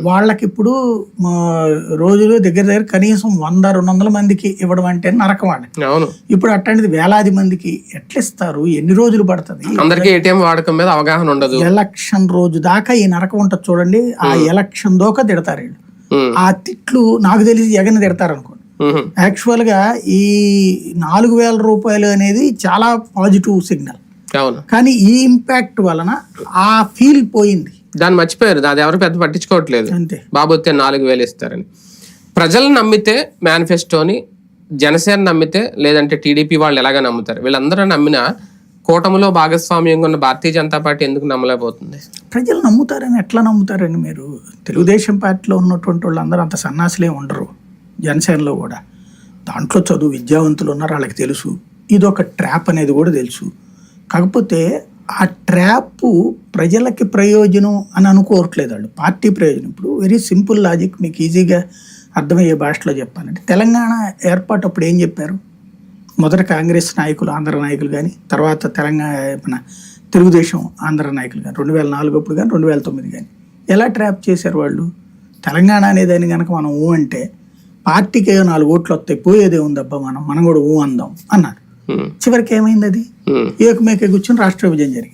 వాళ్ళకి ఇప్పుడు రోజులు దగ్గర కనీసం 100-200 మందికి ఇవ్వడం అంటే నరకం వాళ్ళకి. ఇప్పుడు అట్లాంటిది వేలాది మందికి ఎట్లా ఇస్తారు? ఎన్ని రోజులు పడుతుంది? అందరికీ ఏటీఎం వాడకం మీద అవగాహన ఉండదు. ఎలక్షన్ రోజు దాకా ఈ నరకం ఉంటుంది చూడండి. ఆ ఎలక్షన్ దోకా తిడతారు వీళ్ళు. ఆ తిట్లు నాకు తెలిసి జగన్ తిడతారు అనుకోండి. యాక్చువల్ గా ఈ 4,000 రూపాయలు అనేది చాలా పాజిటివ్ సిగ్నల్. కానీ ఈ ఇంపాక్ట్ వలన ఆ ఫీల్ పోయింది. దాన్ని మర్చిపోయారు. అది ఎవరు పెద్ద పట్టించుకోవట్లేదు. బాబు వస్తే 4,000 ఇస్తారని. ప్రజలు నమ్మితే మేనిఫెస్టోని, జనసేన నమ్మితే, లేదంటే టీడీపీ వాళ్ళు ఎలాగ నమ్ముతారు? వీళ్ళందరూ నమ్మినా కూటమిలో భాగస్వామ్యంగా ఉన్న భారతీయ జనతా పార్టీ ఎందుకు నమ్మలేకపోతుంది? ప్రజలు నమ్ముతారని ఎట్లా నమ్ముతారని? మీరు తెలుగుదేశం పార్టీలో ఉన్నటువంటి వాళ్ళు అందరూ అంత సన్నాసులే ఉండరు. జనసేనలో కూడా దాంట్లో చదువు విద్యావంతులు ఉన్నారు, వాళ్ళకి తెలుసు ఇదొక ట్రాప్ అనేది కూడా తెలుసు. కాకపోతే ఆ ట్రాప్ ప్రజలకి ప్రయోజనం అని అనుకోవట్లేదు వాళ్ళు, పార్టీ ప్రయోజనం. ఇప్పుడు వెరీ సింపుల్ లాజిక్ మీకు ఈజీగా అర్థమయ్యే భాషలో చెప్పాలంటే, తెలంగాణ ఏర్పాటు అప్పుడు ఏం చెప్పారు? మొదట కాంగ్రెస్ నాయకులు, ఆంధ్ర నాయకులు కానీ, తర్వాత మన తెలుగుదేశం ఆంధ్ర నాయకులు కానీ, 2004 అప్పుడు కానీ 2009 కానీ ఎలా ట్రాప్ చేశారు వాళ్ళు? తెలంగాణ అనేదాన్ని కనుక మనం ఊ అంటే పార్టీకి 4 ఓట్లు వస్తాయి, పోయేదే ఉందబ్బా మనం కూడా ఊ అందాం అన్నారు. చివరికి ఏమైంది? అది ఏకమేక కూర్చొని రాష్ట్ర విభజన జరిగింది.